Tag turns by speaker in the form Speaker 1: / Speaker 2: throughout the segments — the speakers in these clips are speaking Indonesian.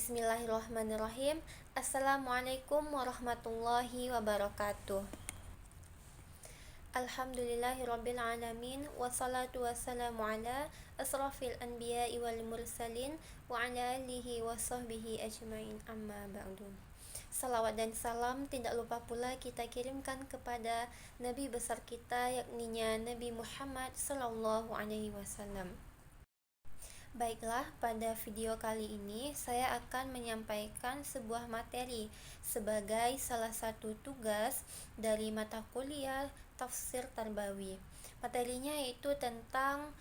Speaker 1: Bismillahirrahmanirrahim. Assalamualaikum warahmatullahi wabarakatuh. Alhamdulillahirabbil alamin wassalatu wassalamu ala asrafil anbiya'i wal mursalin wa ala alihi wa sahbihi ajmain, amma ba'du. Salawat dan salam tidak lupa pula kita kirimkan kepada Nabi besar kita, yakninya Nabi Muhammad sallallahu alaihi wasallam. Baiklah, pada video kali ini saya akan menyampaikan sebuah materi sebagai salah satu tugas dari mata kuliah Tafsir Tarbawi. Materinya yaitu tentang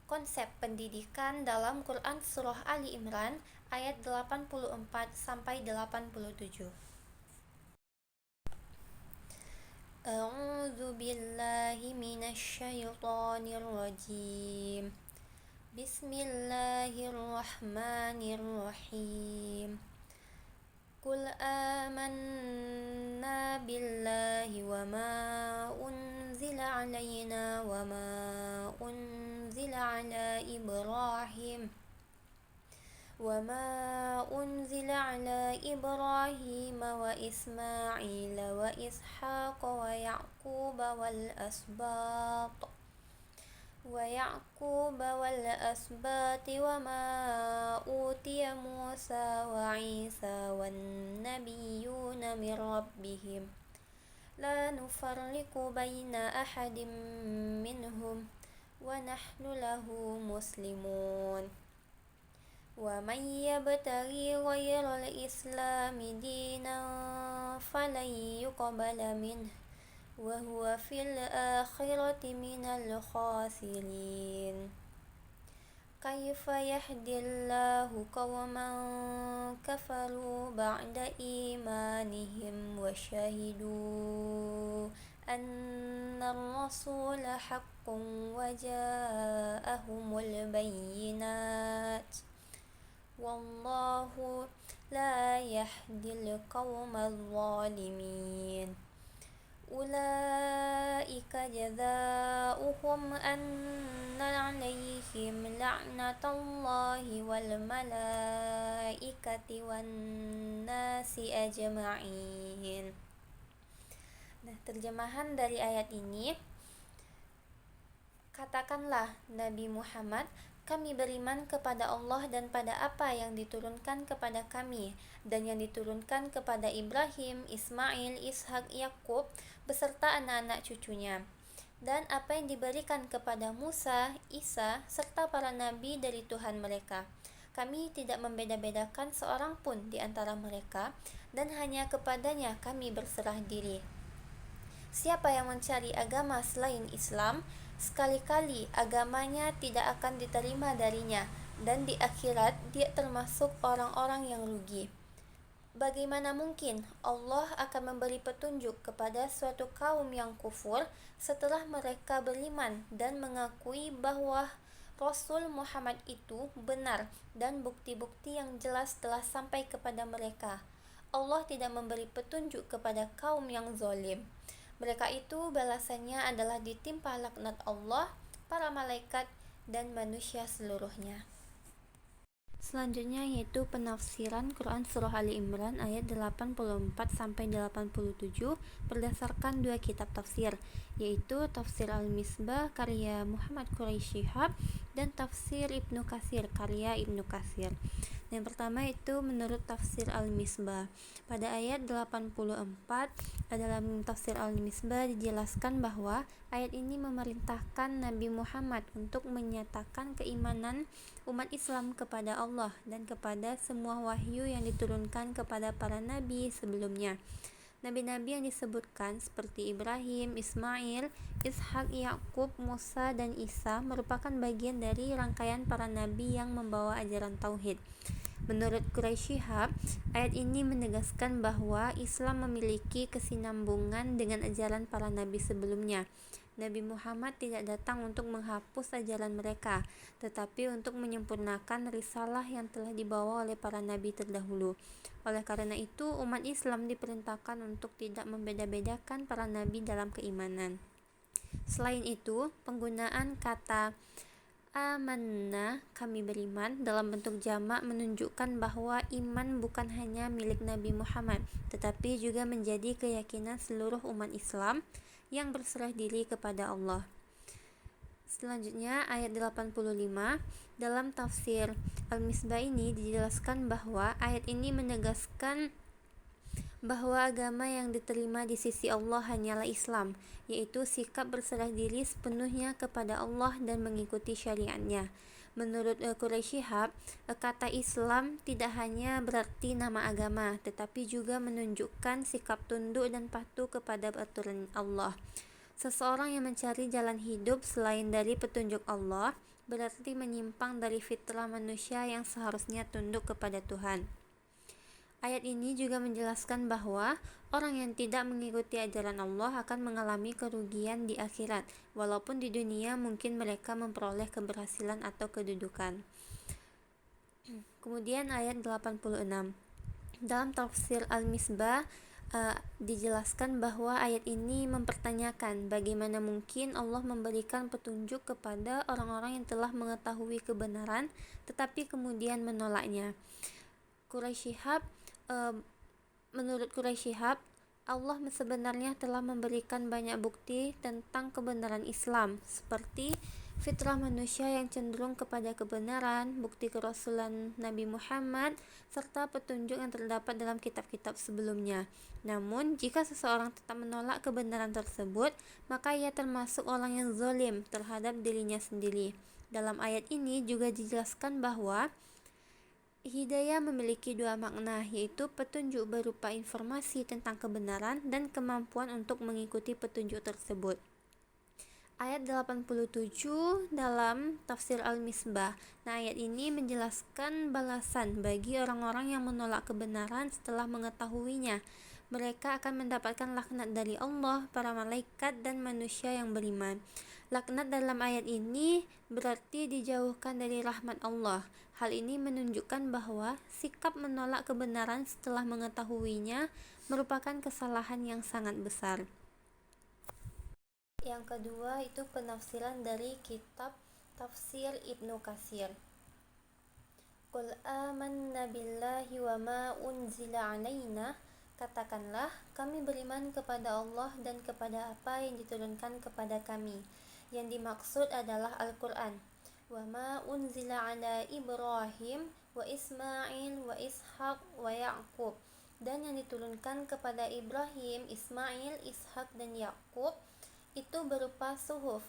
Speaker 1: konsep pendidikan dalam Quran Surah Ali Imran ayat 84 sampai 87. A'udzu billahi minasy syaithanir rajim. Bismillahirrahmanirrahim. Qul amanna billahi wa ma unzila alaina wa ma unzila ala Ibrahim wa Ismail wa Ishaq wa Ya'qub wal asbat wa ma utiya Musa wa Isa wan nabiyyuna min rabbihim la nufarriqu baina ahadin minhum wa nahnu lahu muslimun. Wa man yabtaghi ghayral islami dinan falan yuqbala minhu wa huwa fil akhirati minal khasirin. Kaifa yahdillahu qauman kafaru ba'da imanihim wa syahidu anna ar-rasula haqqun wa ja'ahumul bayyinat wallahu la yahdil qaumal zalimin. Ulaika jazaohum anna alaihim la'natullahi wal malaikati wan nasi ajma'in. Nah, terjemahan dari ayat ini, katakanlah Nabi Muhammad, kami beriman kepada Allah dan pada apa yang diturunkan kepada kami dan yang diturunkan kepada Ibrahim, Ismail, Ishak, Yakub beserta anak-anak cucunya, dan apa yang diberikan kepada Musa, Isa, serta para nabi dari Tuhan mereka. Kami tidak membeda-bedakan seorang pun di antara mereka, dan hanya kepadanya kami berserah diri. Siapa yang mencari agama selain Islam, sekali-kali agamanya tidak akan diterima darinya, dan di akhirat dia termasuk orang-orang yang rugi. Bagaimana mungkin Allah akan memberi petunjuk kepada suatu kaum yang kufur setelah mereka beriman dan mengakui bahwa Rasul Muhammad itu benar dan bukti-bukti yang jelas telah sampai kepada mereka? Allah tidak memberi petunjuk kepada kaum yang zalim. Mereka itu balasannya adalah ditimpa laknat Allah, para malaikat, dan manusia seluruhnya. Selanjutnya yaitu penafsiran Quran Surah Ali Imran ayat 84-87 berdasarkan dua kitab tafsir, yaitu Tafsir Al-Misbah karya Muhammad Quraisy Shihab dan Tafsir Ibnu Katsir karya Ibnu Katsir. Yang pertama itu menurut Tafsir Al-Misbah. Pada ayat 84 dalam Tafsir Al-Misbah dijelaskan bahwa ayat ini memerintahkan Nabi Muhammad untuk menyatakan keimanan umat Islam kepada Allah dan kepada semua wahyu yang diturunkan kepada para nabi sebelumnya. Nabi-nabi yang disebutkan seperti Ibrahim, Ismail, Ishak, Yakub, Musa, dan Isa merupakan bagian dari rangkaian para nabi yang membawa ajaran tauhid. Menurut Quraisy Shihab, ayat ini menegaskan bahwa Islam memiliki kesinambungan dengan ajaran para nabi sebelumnya. Nabi Muhammad tidak datang untuk menghapus ajaran mereka, tetapi untuk menyempurnakan risalah yang telah dibawa oleh para nabi terdahulu. Oleh karena itu, umat Islam diperintahkan untuk tidak membeda-bedakan para nabi dalam keimanan. Selain itu, penggunaan kata Amanna, kami beriman, dalam bentuk jamak menunjukkan bahwa iman bukan hanya milik Nabi Muhammad, tetapi juga menjadi keyakinan seluruh umat Islam yang berserah diri kepada Allah. Selanjutnya ayat 85, dalam tafsir Al-Misbah ini dijelaskan bahwa ayat ini menegaskan bahwa agama yang diterima di sisi Allah hanyalah Islam, yaitu sikap berserah diri sepenuhnya kepada Allah dan mengikuti syariatnya. Menurut Quraisy Shihab, kata Islam tidak hanya berarti nama agama, tetapi juga menunjukkan sikap tunduk dan patuh kepada aturan Allah. Seseorang yang mencari jalan hidup selain dari petunjuk Allah berarti menyimpang dari fitrah manusia yang seharusnya tunduk kepada Tuhan. Ayat ini juga menjelaskan bahwa orang yang tidak mengikuti ajaran Allah akan mengalami kerugian di akhirat, walaupun di dunia mungkin mereka memperoleh keberhasilan atau kedudukan. Kemudian ayat 86. Dalam tafsir Al-Misbah dijelaskan bahwa ayat ini mempertanyakan bagaimana mungkin Allah memberikan petunjuk kepada orang-orang yang telah mengetahui kebenaran tetapi kemudian menolaknya. Menurut Quraisy Shihab, Allah sebenarnya telah memberikan banyak bukti tentang kebenaran Islam, seperti fitrah manusia yang cenderung kepada kebenaran, bukti kerasulan Nabi Muhammad, serta petunjuk yang terdapat dalam kitab-kitab sebelumnya. Namun, jika seseorang tetap menolak kebenaran tersebut, maka ia termasuk orang yang zalim terhadap dirinya sendiri. Dalam ayat ini juga dijelaskan bahwa hidayah memiliki dua makna, yaitu petunjuk berupa informasi tentang kebenaran dan kemampuan untuk mengikuti petunjuk tersebut. Ayat 87 dalam tafsir Al-Misbah. Nah, ayat ini menjelaskan balasan bagi orang-orang yang menolak kebenaran setelah mengetahuinya. Mereka akan mendapatkan laknat dari Allah, para malaikat, dan manusia yang beriman. Laknat dalam ayat ini berarti dijauhkan dari rahmat Allah. Hal ini menunjukkan bahwa sikap menolak kebenaran setelah mengetahuinya merupakan kesalahan yang sangat besar. Yang kedua itu penafsiran dari kitab Tafsir Ibnu Katsir. Qul amanna billahi wa ma unzila alaina, katakanlah kami beriman kepada Allah dan kepada apa yang diturunkan kepada kami. Yang dimaksud adalah Al-Quran. Wa ma unzila ala Ibrahim wa Ismail wa Ishaq wa Ya'qub, dan yang diturunkan kepada Ibrahim, Ismail, Ishak, dan Yakub itu berupa suhuf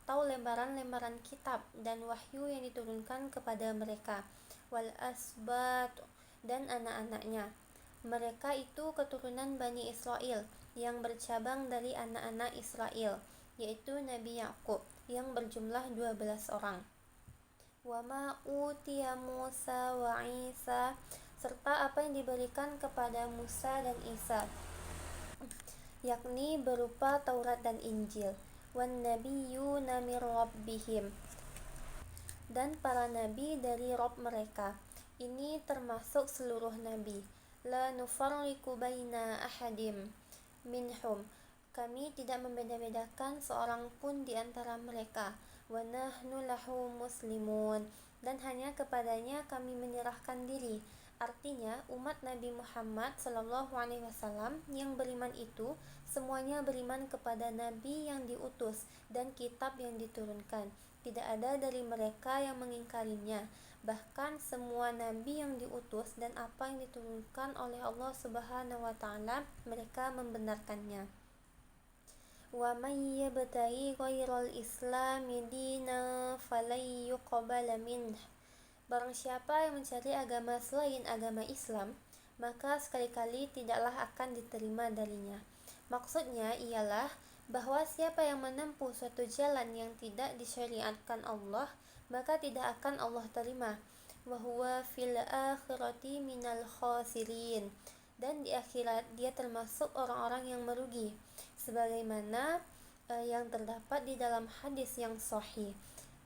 Speaker 1: atau lembaran-lembaran kitab dan wahyu yang diturunkan kepada mereka, wal asbat, dan anak-anaknya. Mereka itu keturunan Bani Israel yang bercabang dari anak-anak Israel, yaitu Nabi Yakub yang berjumlah 12 orang. Wa ma utiya Musa wa Isa, serta apa yang diberikan kepada Musa dan Isa, yakni berupa Taurat dan Injil. Wan nabiyyuna mir rabbihim, dan para nabi dari Rabb mereka. Ini termasuk seluruh nabi. La nufarriqu baina ahadim minhum, kami tidak membeda-bedakan seorang pun di antara mereka. Wa nahnu lahu muslimun, dan hanya kepadanya kami menyerahkan diri. Artinya, umat Nabi Muhammad SAW yang beriman itu semuanya beriman kepada Nabi yang diutus dan kitab yang diturunkan. Tidak ada dari mereka yang mengingkarinya. Bahkan semua Nabi yang diutus dan apa yang diturunkan oleh Allah Subhanahu wa Ta'ala, mereka membenarkannya. Wa may yabtaghi ghairal islami dinan falan yuqbala minhu, barang siapa yang mencari agama selain agama Islam, maka sekali-kali tidaklah akan diterima darinya. Maksudnya ialah bahwa siapa yang menempuh suatu jalan yang tidak disyariatkan Allah, maka tidak akan Allah terima. Wa huwa fil akhirati minal khasirin, dan di akhirat dia termasuk orang-orang yang merugi, sebagaimana yang terdapat di dalam hadis yang sahih.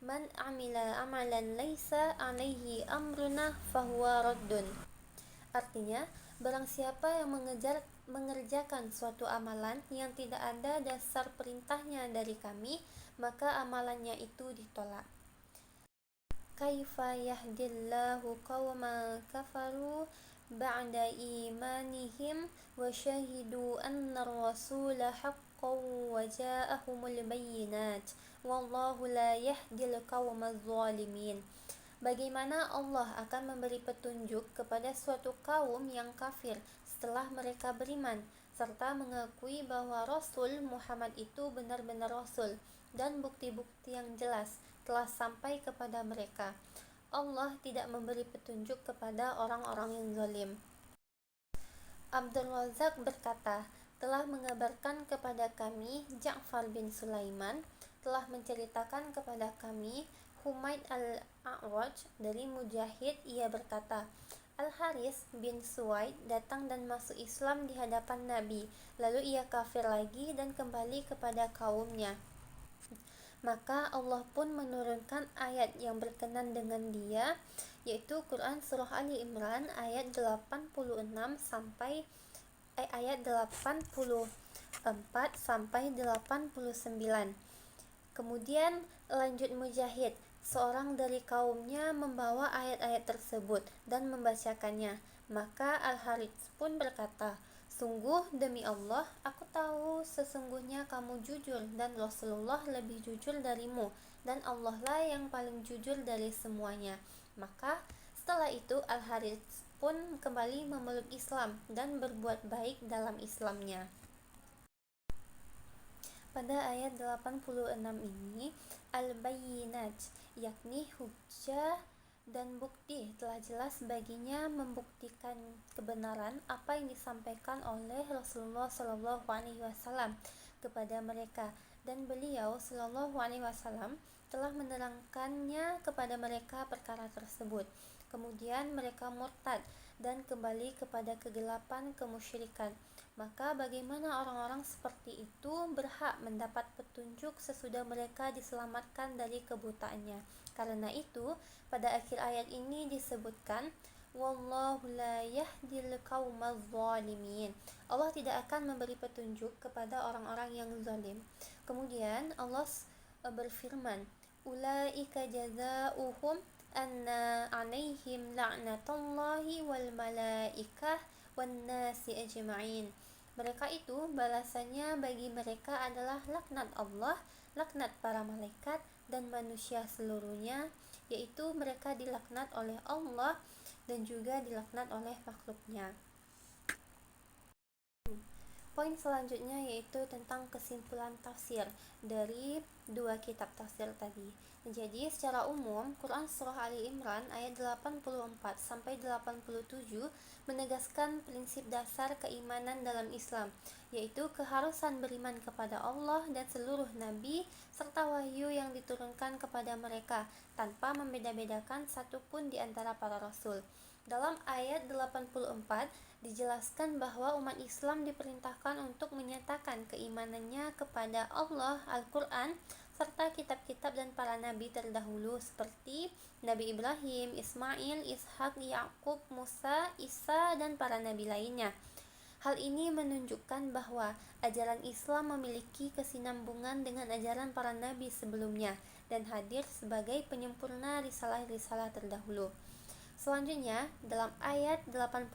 Speaker 1: Man amila amalan laisa alaihi amruna fahuwa raddun. Artinya, barang siapa yang mengerjakan suatu amalan yang tidak ada dasar perintahnya dari kami, maka amalannya itu ditolak. kaifa yahdillahu qauman kafaru ba'da imanihim wa syahidu anna ar-rasula haqqan wa ja'ahumul bayyinat wallahu la yahdil qaumaz zalimin. Bagaimana Allah akan memberi petunjuk kepada suatu kaum yang kafir setelah mereka beriman, serta mengakui bahwa Rasul Muhammad itu benar-benar Rasul, dan bukti-bukti yang jelas telah sampai kepada mereka. Allah tidak memberi petunjuk kepada orang-orang yang zalim. Abdul Razak berkata, telah mengabarkan kepada kami Ja'far bin Sulaiman, telah menceritakan kepada kami Humaid al-A'raj dari Mujahid, ia berkata, Al-Haris bin Suwaid datang dan masuk Islam di hadapan Nabi, lalu ia kafir lagi dan kembali kepada kaumnya. Maka Allah pun menurunkan ayat yang berkenan dengan dia, yaitu Quran Surah Ali Imran ayat 86 sampai ayat 84 sampai 89. Kemudian lanjut Mujahid, seorang dari kaumnya membawa ayat-ayat tersebut dan membacakannya. Maka Al-Harits pun berkata, sungguh demi Allah, aku tahu sesungguhnya kamu jujur dan Rasulullah lebih jujur darimu, dan Allah lah yang paling jujur dari semuanya. Maka setelah itu Al-Harits pun kembali memeluk Islam dan berbuat baik dalam Islamnya. Pada ayat 86 ini, al-bayyinat, yakni hujjah dan bukti telah jelas baginya membuktikan kebenaran apa yang disampaikan oleh Rasulullah SAW kepada mereka, dan beliau SAW telah menerangkannya kepada mereka perkara tersebut. Kemudian mereka murtad dan kembali kepada kegelapan kemusyrikan. Maka bagaimana orang-orang seperti itu berhak mendapat petunjuk sesudah mereka diselamatkan dari kebutaannya? Karena itu, pada akhir ayat ini disebutkan, Wallahu la yahdil qaumaz zalimin. Allah tidak akan memberi petunjuk kepada orang-orang yang zalim. Kemudian Allah berfirman, Ulaika jazaohum anna alaihim la'natullahi wal malaikah wan nasi ajma'in. Mereka itu balasannya bagi mereka adalah laknat Allah, laknat para malaikat dan manusia seluruhnya, yaitu mereka dilaknat oleh Allah dan juga dilaknat oleh makhluknya. Poin selanjutnya yaitu tentang kesimpulan tafsir dari dua kitab tafsir tadi. Jadi secara umum Quran Surah Ali Imran ayat 84 sampai 87 menegaskan prinsip dasar keimanan dalam Islam, yaitu keharusan beriman kepada Allah dan seluruh nabi serta wahyu yang diturunkan kepada mereka tanpa membeda-bedakan satupun di antara para rasul. Dalam ayat 84 dijelaskan bahwa umat Islam diperintahkan untuk menyatakan keimanannya kepada Allah, Al-Quran, serta kitab-kitab dan para nabi terdahulu seperti Nabi Ibrahim, Ismail, Ishak, Yakub, Musa, Isa, dan para nabi lainnya. Hal ini menunjukkan bahwa ajaran Islam memiliki kesinambungan dengan ajaran para nabi sebelumnya dan hadir sebagai penyempurna risalah-risalah terdahulu. Selanjutnya, dalam ayat 85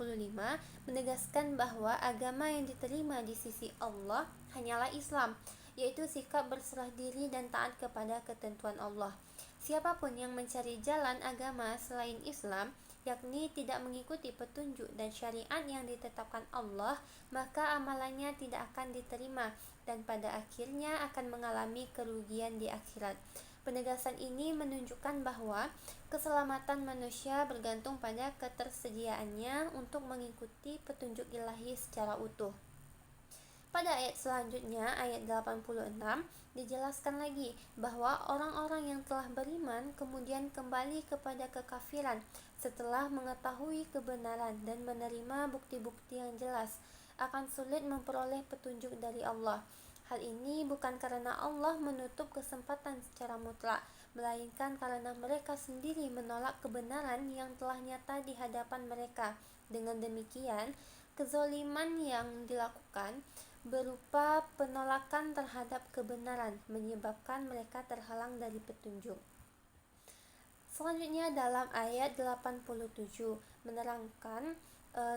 Speaker 1: menegaskan bahwa agama yang diterima di sisi Allah hanyalah Islam, yaitu sikap berserah diri dan taat kepada ketentuan Allah. Siapapun yang mencari jalan agama selain Islam, yakni tidak mengikuti petunjuk dan syariat yang ditetapkan Allah, maka amalannya tidak akan diterima dan pada akhirnya akan mengalami kerugian di akhirat. Penegasan ini menunjukkan bahwa keselamatan manusia bergantung pada ketersediaannya untuk mengikuti petunjuk ilahi secara utuh. Pada ayat selanjutnya, ayat 86, dijelaskan lagi bahwa orang-orang yang telah beriman kemudian kembali kepada kekafiran setelah mengetahui kebenaran dan menerima bukti-bukti yang jelas akan sulit memperoleh petunjuk dari Allah. Hal ini bukan karena Allah menutup kesempatan secara mutlak, melainkan karena mereka sendiri menolak kebenaran yang telah nyata di hadapan mereka. Dengan demikian, kezaliman yang dilakukan berupa penolakan terhadap kebenaran menyebabkan mereka terhalang dari petunjuk. Selanjutnya dalam ayat 87 menerangkan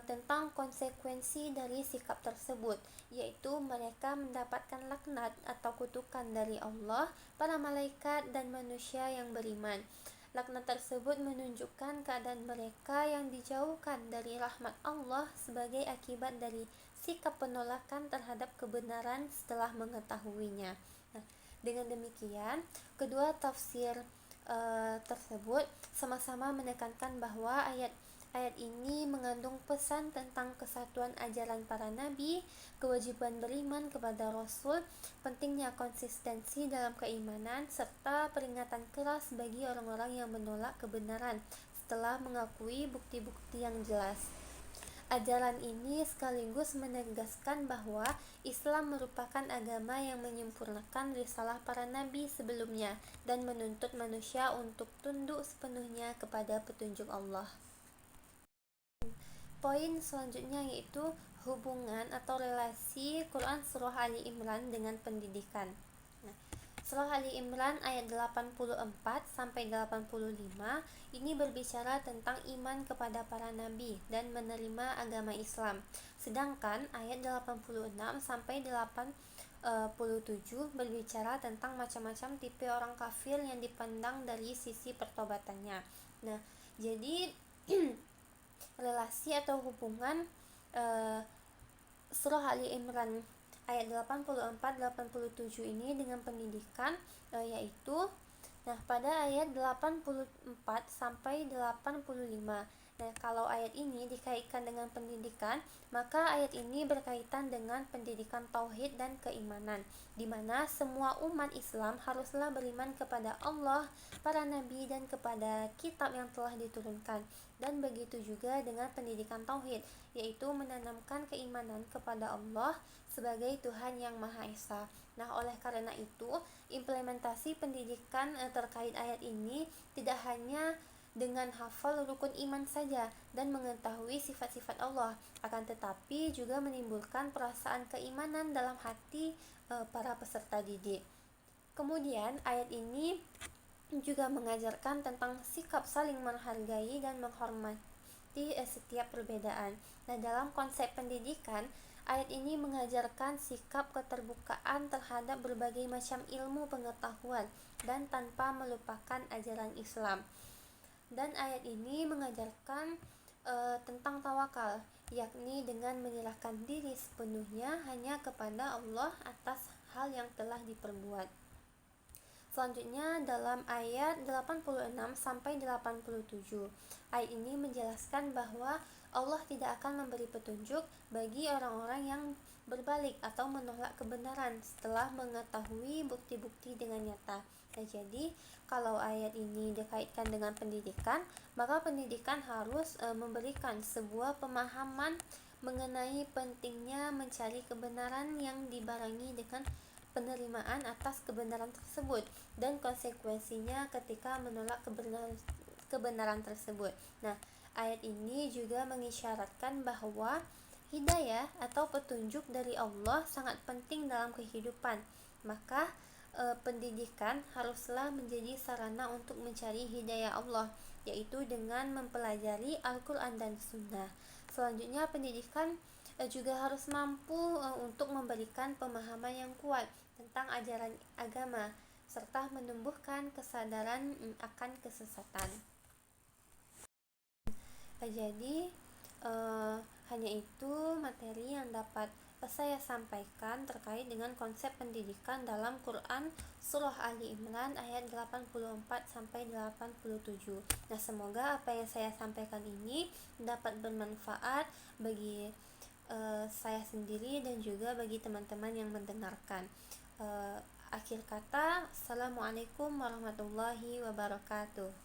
Speaker 1: tentang konsekuensi dari sikap tersebut, yaitu mereka mendapatkan laknat atau kutukan dari Allah, para malaikat dan manusia yang beriman. Laknat tersebut menunjukkan keadaan mereka yang dijauhkan dari rahmat Allah sebagai akibat dari sikap penolakan terhadap kebenaran setelah mengetahuinya. Nah, dengan demikian, kedua tafsir tersebut sama-sama menekankan bahwa ayat ini mengandung pesan tentang kesatuan ajaran para nabi, kewajiban beriman kepada Rasul, pentingnya konsistensi dalam keimanan, serta peringatan keras bagi orang-orang yang menolak kebenaran setelah mengakui bukti-bukti yang jelas. Ajaran ini sekaligus menegaskan bahwa Islam merupakan agama yang menyempurnakan risalah para nabi sebelumnya dan menuntut manusia untuk tunduk sepenuhnya kepada petunjuk Allah. Poin selanjutnya yaitu hubungan atau relasi Quran Surah Ali Imran dengan pendidikan. Nah, Surah Ali Imran ayat 84-85 ini berbicara tentang iman kepada para nabi dan menerima agama Islam. Sedangkan ayat 86-87 berbicara tentang macam-macam tipe orang kafir yang dipandang dari sisi pertobatannya. Nah, jadi relasi atau hubungan Surah Ali Imran ayat 84-87 ini dengan pendidikan yaitu pada ayat 84 sampai 85. Nah, kalau ayat ini dikaitkan dengan pendidikan, maka ayat ini berkaitan dengan pendidikan tauhid dan keimanan, di mana semua umat Islam haruslah beriman kepada Allah, para nabi dan kepada kitab yang telah diturunkan. Dan begitu juga dengan pendidikan tauhid, yaitu menanamkan keimanan kepada Allah sebagai Tuhan yang Maha Esa. Nah, oleh karena itu, implementasi pendidikan terkait ayat ini tidak hanya dengan hafal rukun iman saja dan mengetahui sifat-sifat Allah, akan tetapi juga menimbulkan perasaan keimanan dalam hati para peserta didik. Kemudian, ayat ini juga mengajarkan tentang sikap saling menghargai dan menghormati setiap perbedaan. Nah, dalam konsep pendidikan, ayat ini mengajarkan sikap keterbukaan terhadap berbagai macam ilmu pengetahuan dan tanpa melupakan ajaran Islam. Dan ayat ini mengajarkan tentang tawakal, yakni dengan menyerahkan diri sepenuhnya hanya kepada Allah atas hal yang telah diperbuat. Selanjutnya dalam ayat 86-87, ayat ini menjelaskan bahwa Allah tidak akan memberi petunjuk bagi orang-orang yang berbalik atau menolak kebenaran setelah mengetahui bukti-bukti dengan nyata. Nah, jadi kalau ayat ini dikaitkan dengan pendidikan, maka pendidikan harus memberikan sebuah pemahaman mengenai pentingnya mencari kebenaran yang dibarengi dengan penerimaan atas kebenaran tersebut dan konsekuensinya ketika menolak kebenaran tersebut. Nah, ayat ini juga mengisyaratkan bahwa hidayah atau petunjuk dari Allah sangat penting dalam kehidupan. Maka pendidikan haruslah menjadi sarana untuk mencari hidayah Allah, yaitu dengan mempelajari Al-Quran dan Sunnah. Selanjutnya, pendidikan juga harus mampu untuk memberikan pemahaman yang kuat tentang ajaran agama serta menumbuhkan kesadaran akan kesesatan. Jadi hanya itu materi yang dapat saya sampaikan terkait dengan konsep pendidikan dalam Quran Surah Ali Imran ayat 84-87. Nah, semoga apa yang saya sampaikan ini dapat bermanfaat bagi saya sendiri dan juga bagi teman-teman yang mendengarkan. Akhir kata, Assalamualaikum warahmatullahi wabarakatuh.